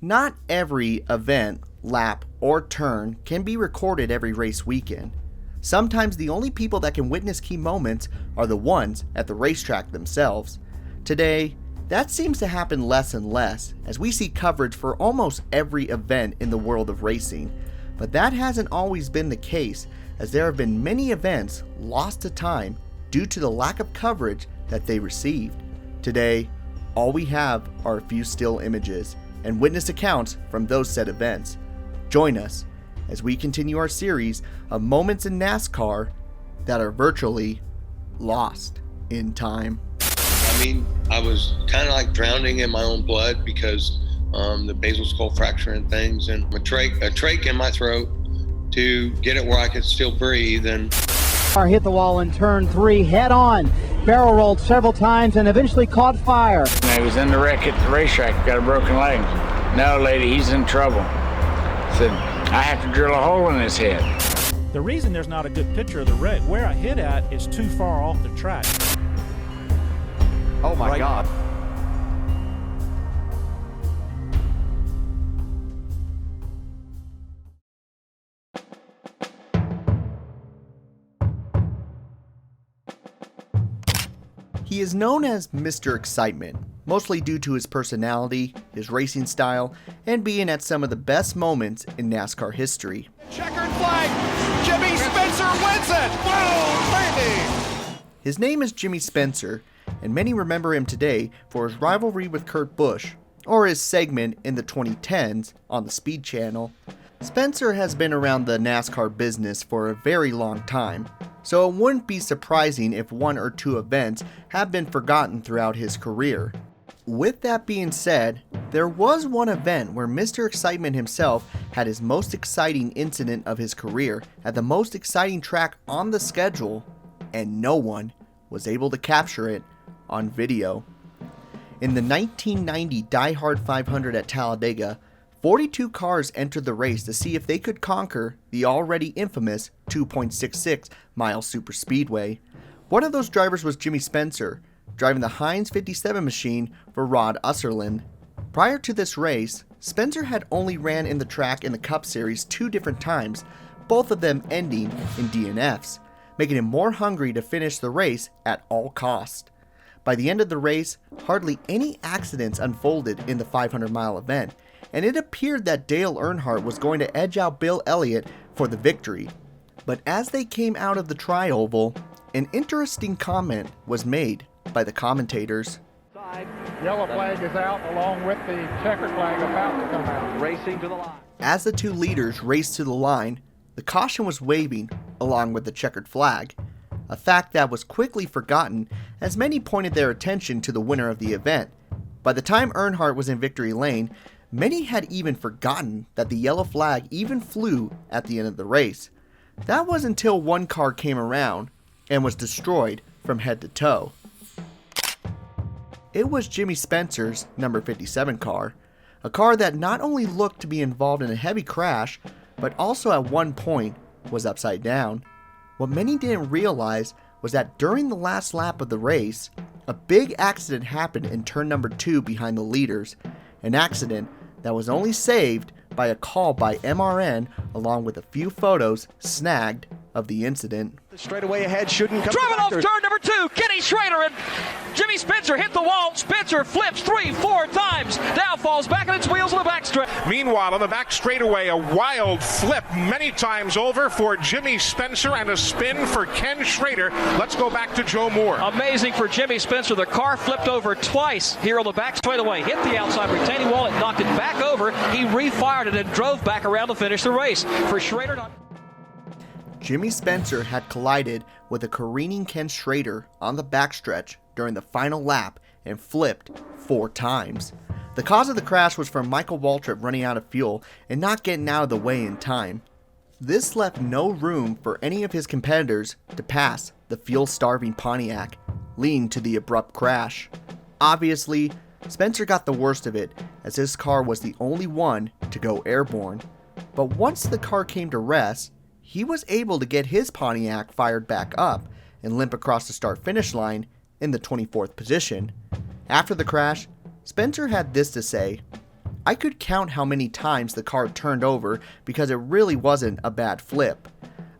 Not every event, lap, or turn can be recorded every race weekend. Sometimes the only people that can witness key moments are the ones at the racetrack themselves. Today, that seems to happen less and less as we see coverage for almost every event in the world of racing. But that hasn't always been the case, as there have been many events lost to time due to the lack of coverage that they received. Today, all we have are a few still images and witness accounts from those said events. Join us as we continue our series of moments in NASCAR that are virtually lost in time. I mean, I was kind of like drowning in my own blood because the basal skull fracture and things, and a trach in my throat to get it where I could still breathe. And Car hit the wall in turn 3 head on, barrel rolled several times and eventually caught fire. He was in the wreck at the racetrack, got a broken leg. No, lady, he's in trouble. Said, I have to drill a hole in his head. The reason there's not a good picture of the wreck, where I hit at is too far off the track. Oh my God. He is known as Mr. Excitement, mostly due to his personality, his racing style, and being at some of the best moments in NASCAR history. Checkered flag. Jimmy Spencer wins it. Whoa, baby. His name is Jimmy Spencer, and many remember him today for his rivalry with Kurt Busch, or his segment in the 2010s on the Speed Channel. Spencer has been around the NASCAR business for a very long time, so it wouldn't be surprising if one or two events have been forgotten throughout his career. With that being said, there was one event where Mr. Excitement himself had his most exciting incident of his career at the most exciting track on the schedule, and no one was able to capture it on video. In the 1990 Die Hard 500 at Talladega, 42 cars entered the race to see if they could conquer the already infamous 2.66 mile superspeedway. One of those drivers was Jimmy Spencer, driving the Heinz 57 machine for Rod Usserlin. Prior to this race, Spencer had only ran in the track in the Cup Series 2 different times, both of them ending in DNFs, making him more hungry to finish the race at all cost. By the end of the race, hardly any accidents unfolded in the 500-mile event, and it appeared that Dale Earnhardt was going to edge out Bill Elliott for the victory. But as they came out of the tri-oval, an interesting comment was made by the commentators. Yellow flag is out along with the checkered flag about to come out. Racing to the line. As the two leaders raced to the line, the caution was waving along with the checkered flag, a fact that was quickly forgotten as many pointed their attention to the winner of the event. By the time Earnhardt was in victory lane, many had even forgotten that the yellow flag even flew at the end of the race. That was until one car came around and was destroyed from head to toe. It was Jimmy Spencer's number 57 car, a car that not only looked to be involved in a heavy crash, but also at one point was upside down. What many didn't realize was that during the last lap of the race, a big accident happened in turn number 2 behind the leaders, an accident that was only saved by a call by MRN along with a few photos snagged of the incident. The straightaway ahead shouldn't come. Driving off turn number 2, Kenny Schrader and Jimmy Spencer hit the wall. Spencer flips 3-4 times, now falls back on its wheels on the backstretch. Meanwhile, on the back straightaway, a wild flip many times over for Jimmy Spencer and a spin for Ken Schrader. Let's go back to Joe Moore. Amazing for Jimmy Spencer. The car flipped over twice here on the back straightaway, hit the outside retaining wall, and knocked it back over. He refired it and drove back around to finish the race. For Schrader, Jimmy Spencer had collided with a careening Ken Schrader on the backstretch during the final lap and flipped 4 times. The cause of the crash was from Michael Waltrip running out of fuel and not getting out of the way in time. This left no room for any of his competitors to pass the fuel-starving Pontiac, leading to the abrupt crash. Obviously, Spencer got the worst of it, as his car was the only one to go airborne. But once the car came to rest, he was able to get his Pontiac fired back up and limp across the start-finish line in the 24th position. After the crash, Spencer had this to say: I could count how many times the car turned over because it really wasn't a bad flip.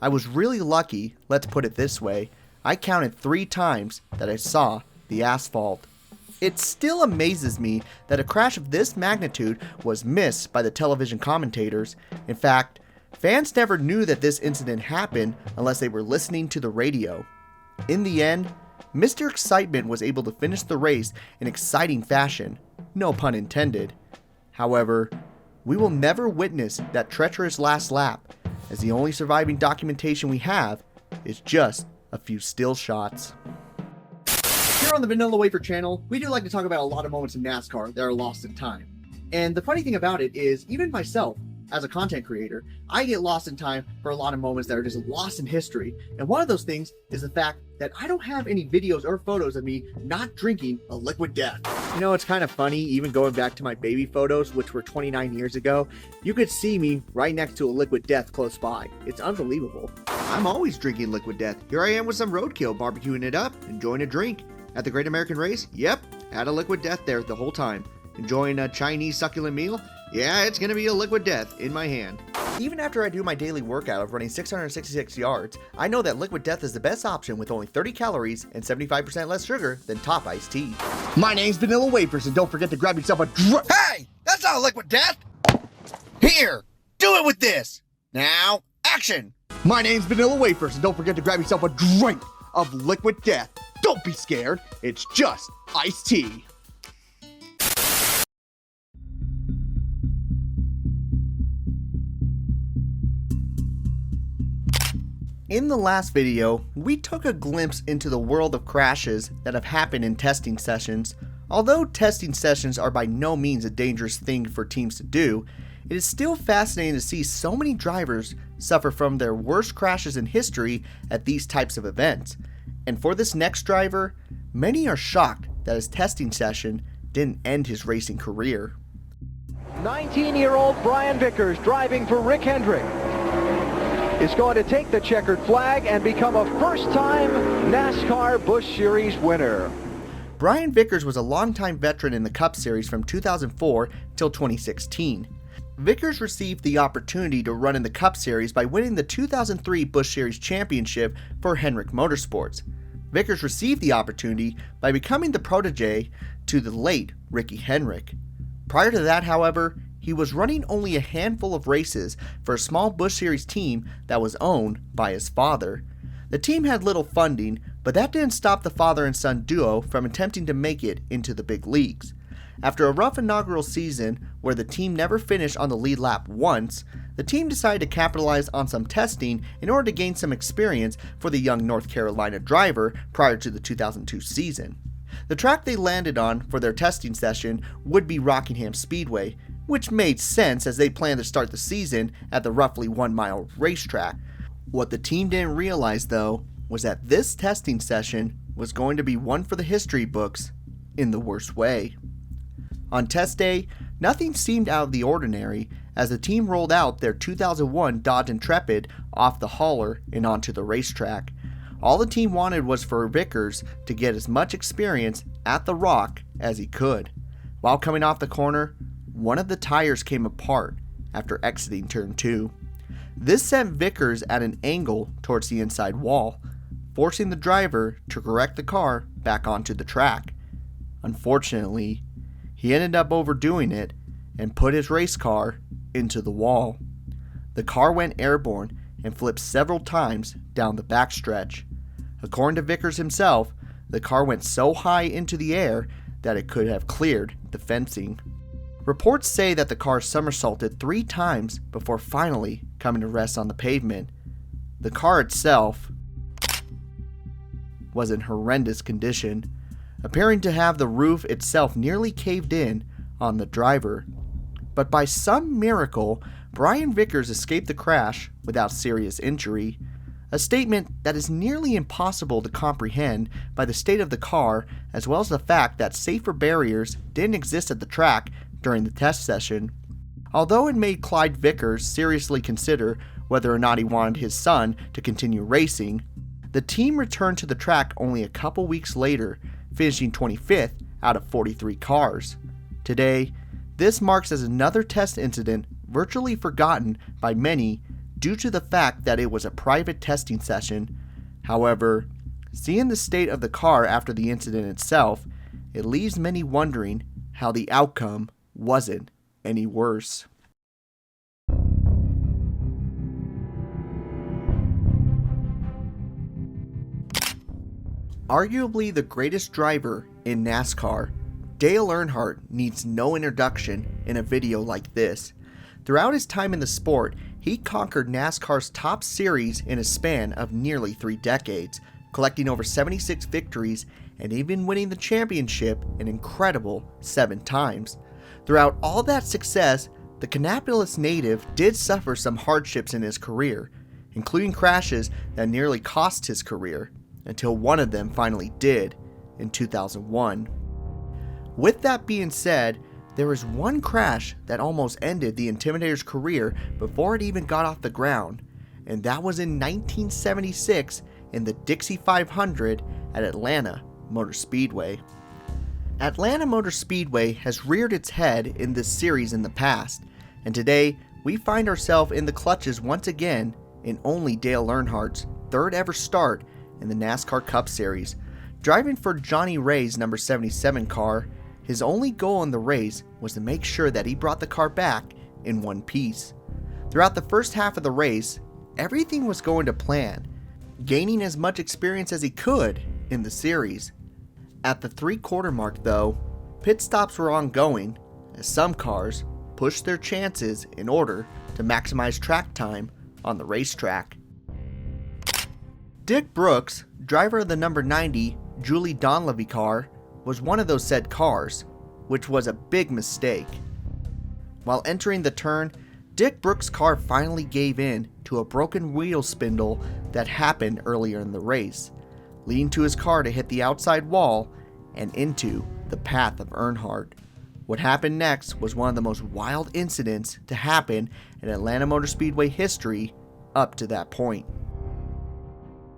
I was really lucky, let's put it this way. I counted 3 times that I saw the asphalt. It still amazes me that a crash of this magnitude was missed by the television commentators. In fact, fans never knew that this incident happened unless they were listening to the radio. In the end, Mr. Excitement was able to finish the race in exciting fashion, no pun intended. However, we will never witness that treacherous last lap, as the only surviving documentation we have is just a few still shots. Here on the Vanillawafer channel, we do like to talk about a lot of moments in NASCAR that are lost in time. And the funny thing about it is, even myself, as a content creator, I get lost in time for a lot of moments that are just lost in history. And one of those things is the fact that I don't have any videos or photos of me not drinking a liquid death. You know, it's kind of funny, even going back to my baby photos, which were 29 years ago, you could see me right next to a liquid death close by. It's unbelievable. I'm always drinking liquid death. Here I am with some roadkill, barbecuing it up, enjoying a drink. At the Great American Race, yep, had a liquid death there the whole time. Enjoying a Chinese succulent meal, yeah, it's gonna be a liquid death in my hand. Even after I do my daily workout of running 666 yards, I know that liquid death is the best option with only 30 calories and 75% less sugar than top iced tea. My name's Vanillawafers, and don't forget to grab yourself a drink. Hey, that's not a liquid death! Here, do it with this! Now, action! My name's Vanillawafers, and don't forget to grab yourself a drink of liquid death. Don't be scared, it's just iced tea. In the last video, we took a glimpse into the world of crashes that have happened in testing sessions. Although testing sessions are by no means a dangerous thing for teams to do, it is still fascinating to see so many drivers suffer from their worst crashes in history at these types of events. And for this next driver, many are shocked that his testing session didn't end his racing career. 19-year-old Brian Vickers driving for Rick Hendrick is going to take the checkered flag and become a first-time NASCAR Busch Series winner. Brian Vickers was a longtime veteran in the Cup Series from 2004 till 2016. Vickers received the opportunity to run in the Cup Series by winning the 2003 Busch Series Championship for Hendrick Motorsports. Vickers received the opportunity by becoming the protege to the late Ricky Hendrick. Prior to that, however, he was running only a handful of races for a small Busch Series team that was owned by his father. The team had little funding, but that didn't stop the father and son duo from attempting to make it into the big leagues. After a rough inaugural season where the team never finished on the lead lap once, the team decided to capitalize on some testing in order to gain some experience for the young North Carolina driver prior to the 2002 season. The track they landed on for their testing session would be Rockingham Speedway, which made sense as they planned to start the season at the roughly 1-mile racetrack. What the team didn't realize, though, was that this testing session was going to be one for the history books in the worst way. On test day, nothing seemed out of the ordinary as the team rolled out their 2001 Dodge Intrepid off the hauler and onto the racetrack. All the team wanted was for Vickers to get as much experience at the rock as he could. While coming off the corner, one of the tires came apart after exiting turn 2. This sent Vickers at an angle towards the inside wall, forcing the driver to correct the car back onto the track. Unfortunately, he ended up overdoing it and put his race car into the wall. The car went airborne and flipped several times down the backstretch. According to Vickers himself, the car went so high into the air that it could have cleared the fencing. Reports say that the car somersaulted 3 times before finally coming to rest on the pavement. The car itself was in horrendous condition, appearing to have the roof itself nearly caved in on the driver. But by some miracle, Brian Vickers escaped the crash without serious injury, a statement that is nearly impossible to comprehend by the state of the car as well as the fact that safer barriers didn't exist at the track during the test session. Although it made Clyde Vickers seriously consider whether or not he wanted his son to continue racing, the team returned to the track only a couple weeks later, finishing 25th out of 43 cars. Today, This marks as another test incident virtually forgotten by many due to the fact that it was a private testing session. However, seeing the state of the car after the incident itself, it leaves many wondering how the outcome wasn't any worse. Arguably the greatest driver in NASCAR, Dale Earnhardt needs no introduction in a video like this. Throughout his time in the sport, he conquered NASCAR's top series in a span of nearly 3 decades, collecting over 76 victories and even winning the championship an incredible 7 times. Throughout all that success, the Kannapolis native did suffer some hardships in his career, including crashes that nearly cost his career, until one of them finally did in 2001. With that being said, there was one crash that almost ended the Intimidator's career before it even got off the ground, and that was in 1976 in the Dixie 500 at Atlanta Motor Speedway. Atlanta Motor Speedway has reared its head in this series in the past, and today we find ourselves in the clutches once again in only Dale Earnhardt's 3rd ever start in the NASCAR Cup Series. Driving for Johnny Ray's number 77 car, his only goal in the race was to make sure that he brought the car back in one piece. Throughout the first half of the race, everything was going to plan, gaining as much experience as he could in the series. At the 3/4 mark though, pit stops were ongoing as some cars pushed their chances in order to maximize track time on the racetrack. Dick Brooks, driver of the number 90 Julie Donlavey car, was one of those said cars, which was a big mistake. While entering the turn, Dick Brooks' car finally gave in to a broken wheel spindle that happened earlier in the race, leading to his car to hit the outside wall and into the path of Earnhardt. What happened next was one of the most wild incidents to happen in Atlanta Motor Speedway history up to that point.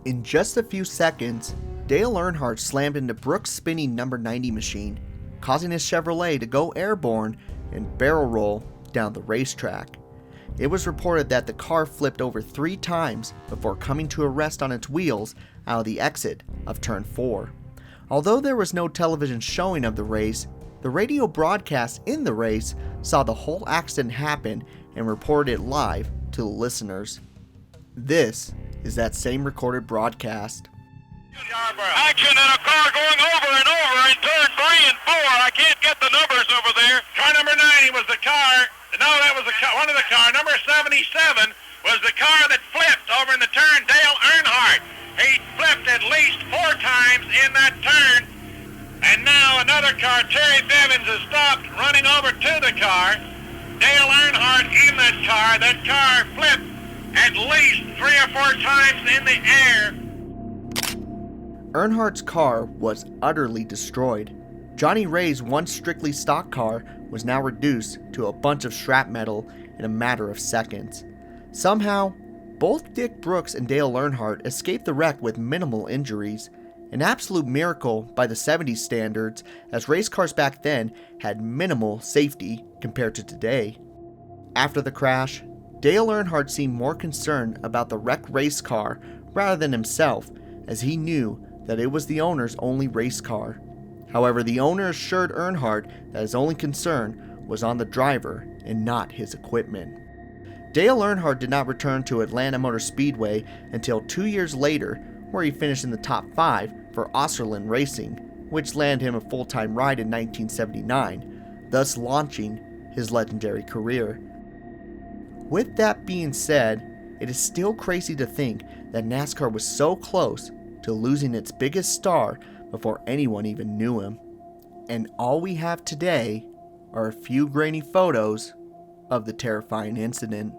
In just a few seconds, Dale Earnhardt slammed into Brooks' spinning number 90 machine, causing his Chevrolet to go airborne and barrel roll down the racetrack. It was reported that the car flipped over 3 times before coming to a rest on its wheels out of the exit of turn 4. Although there was no television showing of the race, the radio broadcast in the race saw the whole accident happen and reported it live to the listeners. This is that same recorded broadcast. Action in a car going over and over in turn 3 and 4. I can't get the numbers over there. Car number 90 was the car. No, that was one of the car. Number 77 was the car that flipped over in the turn. Dale Earnhardt. He flipped at least 4 times in that turn. And now another car, Terry Bevins, has stopped running over to the car. Dale Earnhardt in that car. That car flipped at least 3 or 4 times in the air. Earnhardt's car was utterly destroyed. Johnny Ray's once strictly stock car was now reduced to a bunch of scrap metal in a matter of seconds. Somehow, both Dick Brooks and Dale Earnhardt escaped the wreck with minimal injuries, an absolute miracle by the 70s standards, as race cars back then had minimal safety compared to today. After the crash, Dale Earnhardt seemed more concerned about the wrecked race car rather than himself, as he knew that it was the owner's only race car. However, the owner assured Earnhardt that his only concern was on the driver and not his equipment. Dale Earnhardt did not return to Atlanta Motor Speedway until 2 years later, where he finished in the top 5 for Osserlin Racing, which landed him a full-time ride in 1979, thus launching his legendary career. With that being said, it is still crazy to think that NASCAR was so close to losing its biggest star before anyone even knew him. And all we have today are a few grainy photos of the terrifying incident.